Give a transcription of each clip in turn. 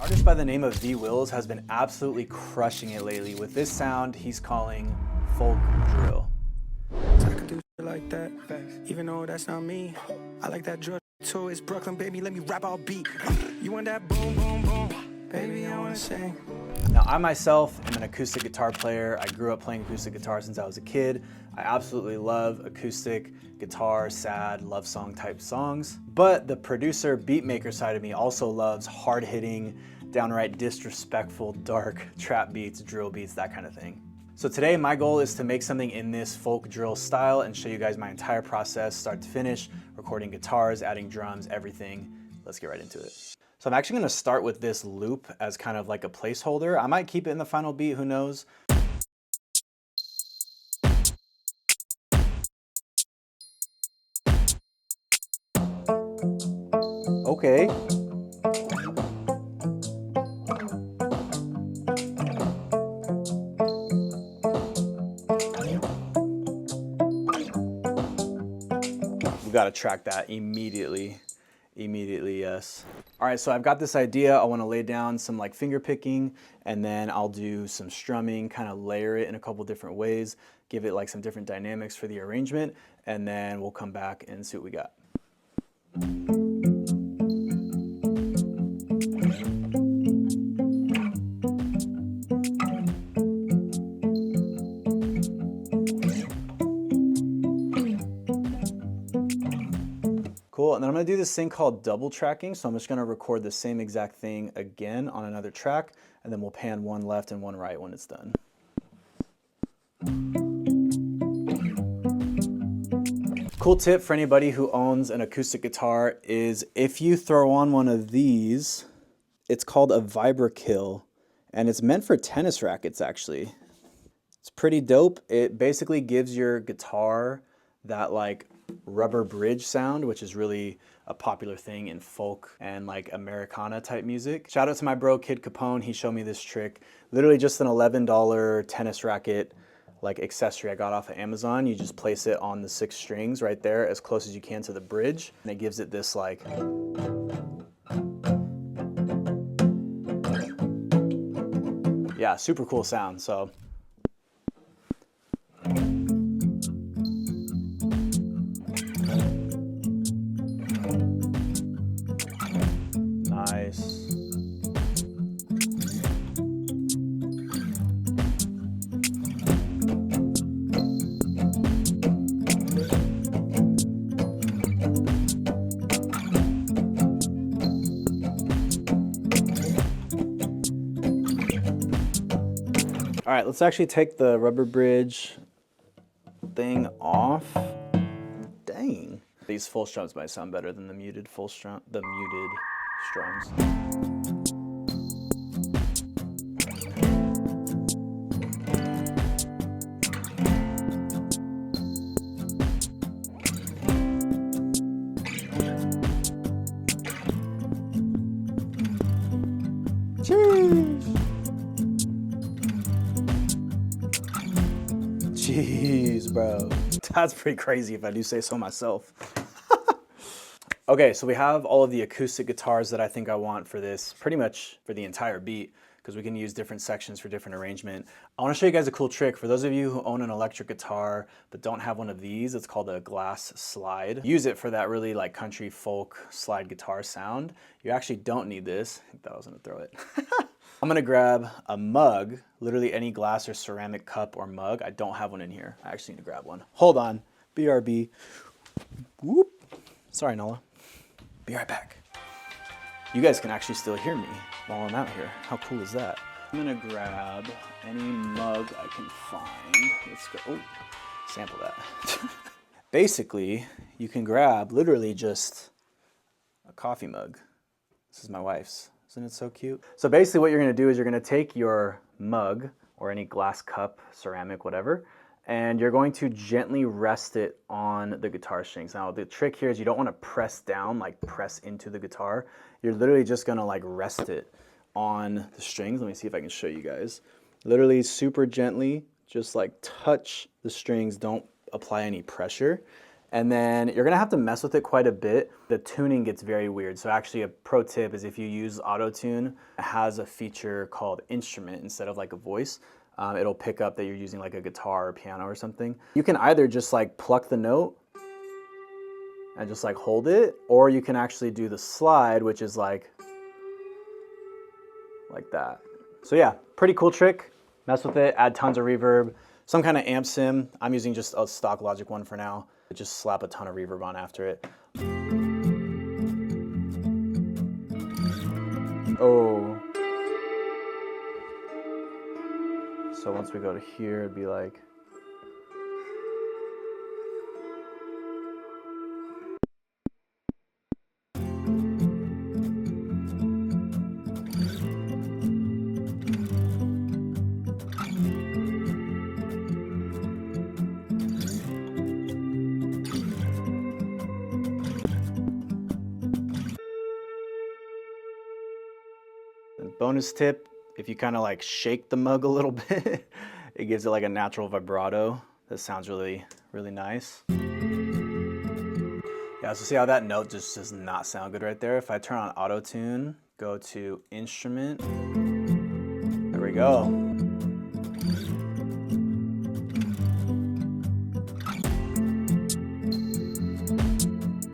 Artist by the name of V Wills has been absolutely crushing it lately with this sound he's calling folk drill. I could do shit like that, even though that's not me. I like that drill too. It's Brooklyn, baby. Let me rap all beat. You want that boom, boom, boom, baby? I wanna sing. Now, I myself am an acoustic guitar player. I grew up playing acoustic guitar since I was a kid. I absolutely love acoustic guitar, sad, love song type songs. But the producer, beatmaker side of me also loves hard-hitting, downright disrespectful, dark trap beats, drill beats, that kind of thing. So today my goal is to make something in this folk drill style and show you guys my entire process, start to finish, recording guitars, adding drums, everything. Let's get right into it. So I'm actually gonna start with this loop as kind of like a placeholder. I might keep it in the final beat, who knows? Okay. We gotta track that immediately. Immediately, yes. All right, so I've got this idea. I wanna lay down some like finger picking, and then I'll do some strumming, kind of layer it in a couple different ways, give it like some different dynamics for the arrangement, and then we'll come back and see what we got. Cool, and then I'm gonna do this thing called double tracking. So I'm just gonna record the same exact thing again on another track, and then we'll pan one left and one right when it's done. Cool tip for anybody who owns an acoustic guitar is if you throw on one of these, it's called a Vibra-Kill, and it's meant for tennis rackets actually. It's pretty dope. It basically gives your guitar that like rubber bridge sound, which is really a popular thing in folk and like Americana type music. Shout out to my bro Kid Capone. He showed me this trick. Literally just an $11 tennis racket like accessory I got off of Amazon. You just place it on the 6 strings right there as close as you can to the bridge, and it gives it this like yeah, super cool sound. So nice. All right, let's actually take the rubber bridge thing off. Dang. These full strums might sound better than the muted strums. Jeez, bro. That's pretty crazy if I do say so myself. Okay, so we have all of the acoustic guitars that I think I want for this, pretty much for the entire beat, because we can use different sections for different arrangement. I want to show you guys a cool trick. For those of you who own an electric guitar but don't have one of these, it's called a glass slide. Use it for that really like country folk slide guitar sound. You actually don't need this. I thought I was gonna throw it. I'm gonna grab a mug, literally any glass or ceramic cup or mug. I don't have one in here. I actually need to grab one. Hold on, BRB. Whoop. Sorry, Nola. Be right back. You guys can actually still hear me while I'm out here. How cool is that? I'm gonna grab any mug I can find. Let's go, oh, sample that. Basically, you can grab literally just a coffee mug. This is my wife's. Isn't it so cute? So basically what you're gonna do is you're gonna take your mug or any glass cup, ceramic, whatever, and you're going to gently rest it on the guitar strings. Now the trick here is you don't want to press down, like press into the guitar. You're literally just gonna like rest it on the strings. Let me see if I can show you guys. Literally super gently, just like touch the strings, don't apply any pressure. And then you're gonna have to mess with it quite a bit. The tuning gets very weird. So actually a pro tip is if you use auto-tune, it has a feature called instrument instead of like a voice. It'll pick up that you're using like a guitar or piano or something. You can either just like pluck the note and just like hold it, or you can actually do the slide, which is like that. So yeah, pretty cool trick. Mess with it, add tons of reverb, some kind of amp sim. I'm using just a stock Logic one for now. Just slap a ton of reverb on after it. Oh. So once we go to here, it'd be like, and bonus tip, if you kind of like shake the mug a little bit, it gives it like a natural vibrato. That sounds really, really nice. Yeah, so see how that note just does not sound good right there? If I turn on auto tune, go to instrument, there we go.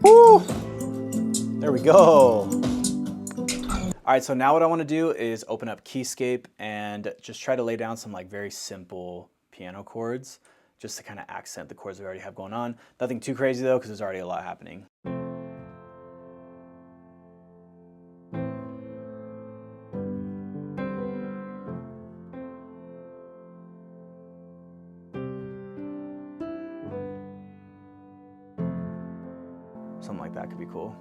Woo! There we go. All right, so now what I want to do is open up Keyscape and just try to lay down some like very simple piano chords just to kind of accent the chords we already have going on. Nothing too crazy though, because there's already a lot happening. Something like that could be cool.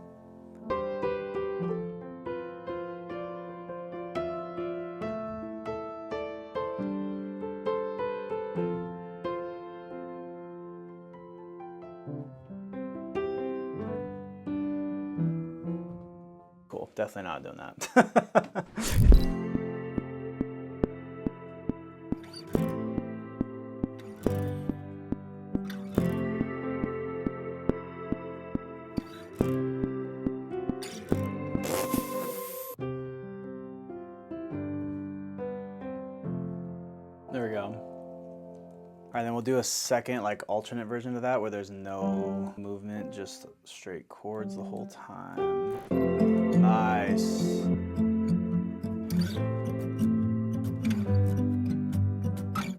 Cool, definitely not doing that. There we go. All right, then we'll do a second, like alternate version of that where there's no movement, just straight chords the whole time. Nice.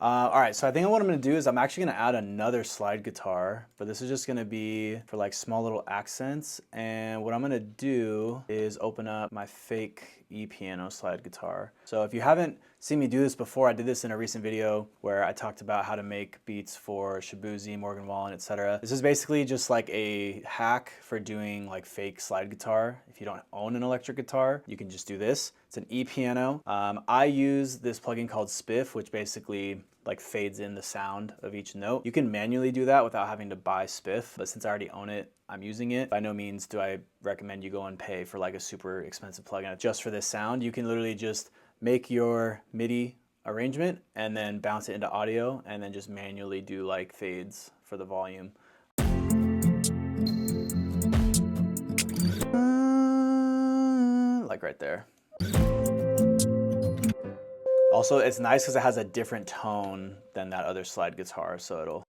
All right, so I think what I'm gonna do is I'm actually gonna add another slide guitar, but this is just gonna be for like small little accents. And what I'm gonna do is open up my fake E-piano slide guitar. So if you haven't seen me do this before, I did this in a recent video where I talked about how to make beats for Shaboozey, Morgan Wallen, etc. This is basically just like a hack for doing like fake slide guitar. If you don't own an electric guitar, you can just do this. It's an E-piano. I use this plugin called Spiff, which basically like fades in the sound of each note. You can manually do that without having to buy Spiff, but since I already own it, I'm using it. By no means do I recommend you go and pay for like a super expensive plugin just for this sound. You can literally just make your MIDI arrangement and then bounce it into audio and then just manually do like fades for the volume. Like right there. Also, it's nice because it has a different tone than that other slide guitar, so it'll...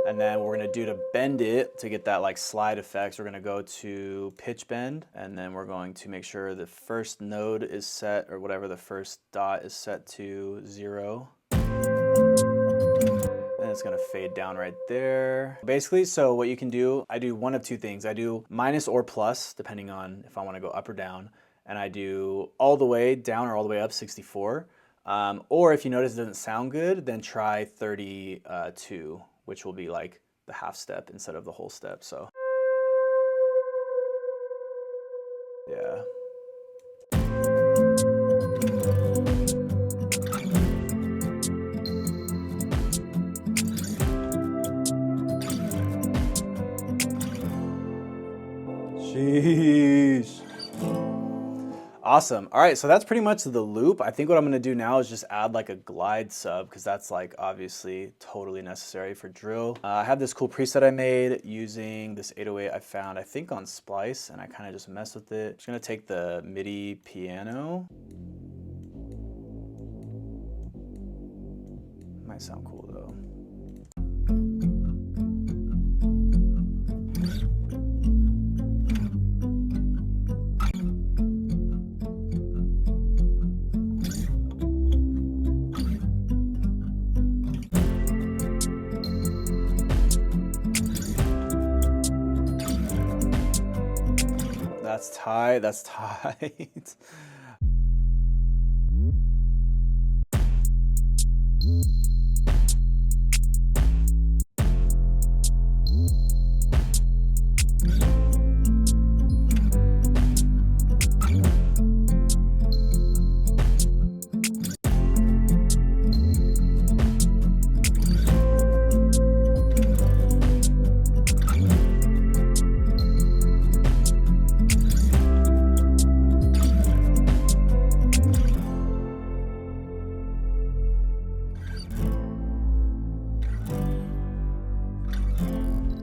And then we're gonna do to bend it, to get that like slide effects, we're gonna go to pitch bend, and then we're going to make sure the first node is set, or whatever the first dot is set to 0. And it's gonna fade down right there. Basically, so what you can do, I do one of two things. I do minus or plus, depending on if I wanna go up or down. And I do all the way down or all the way up 64. Or if you notice it doesn't sound good, then try 32, which will be like the half step instead of the whole step, so. Yeah. Sheesh. Awesome. All right, so that's pretty much the loop. I think what I'm gonna do now is just add like a glide sub, because that's like obviously totally necessary for drill. I have this cool preset I made using this 808 I found, I think on Splice, and I kind of just messed with it. Just gonna take the MIDI piano. Might sound cool though. That's tight, that's tight.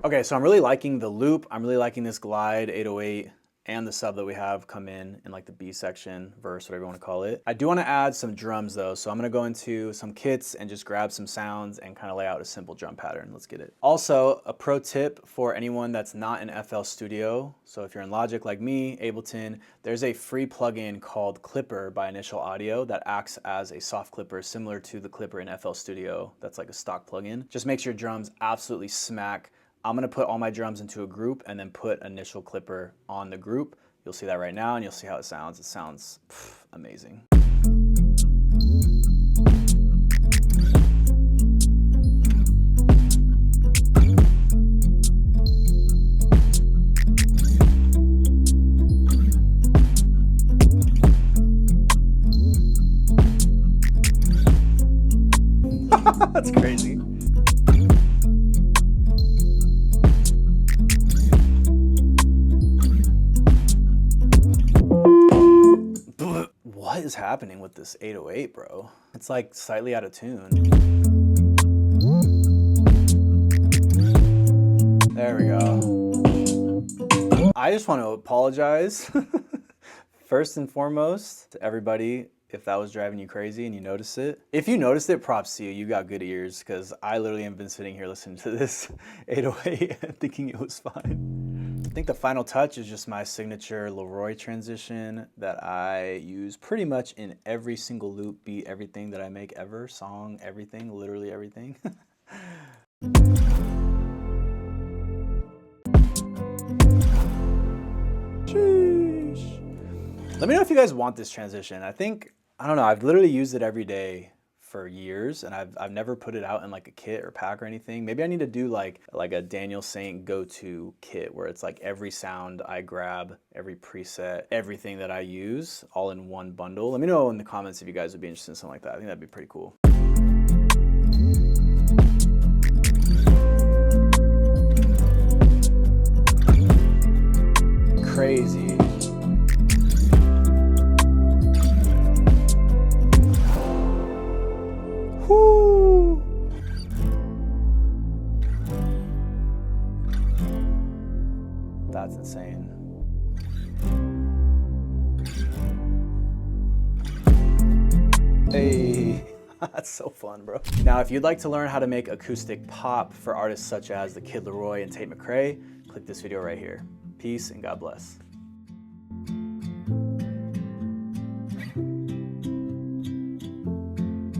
Okay, so I'm really liking the loop. I'm really liking this glide 808 and the sub that we have come in like the B section, verse, whatever you want to call it. I do want to add some drums though, so I'm going to go into some kits and just grab some sounds and kind of lay out a simple drum pattern. Let's get it. Also, a pro tip for anyone that's not in FL Studio. So if you're in Logic like me, Ableton, there's a free plugin called Clipper by Initial Audio that acts as a soft clipper similar to the Clipper in FL Studio. That's like a stock plugin. Just makes your drums absolutely smack. I'm gonna put all my drums into a group and then put Initial Clipper on the group. You'll see that right now and you'll see how it sounds. It sounds amazing. That's crazy. What is happening with this 808, bro? It's like slightly out of tune. There we go. I just want to apologize first and foremost to everybody if that was driving you crazy and you noticed it. If you noticed it, props to you. You got good ears, because I literally have been sitting here listening to this 808 and thinking it was fine. I think the final touch is just my signature Leroy transition that I use pretty much in every single loop, beat, everything that I make ever, song, everything, literally everything. Sheesh. Let me know if you guys want this transition. I don't know, I've literally used it every day for years, and I've never put it out in like a kit or pack or anything. Maybe I need to do like a Daniel Saint go-to kit where it's like every sound I grab, every preset, everything that I use all in one bundle. Let me know in the comments if you guys would be interested in something like that. I think that'd be pretty cool. Crazy. Whoo! That's insane. Hey, that's so fun, bro. Now, if you'd like to learn how to make acoustic pop for artists such as the Kid Laroi and Tate McRae, click this video right here. Peace and God bless.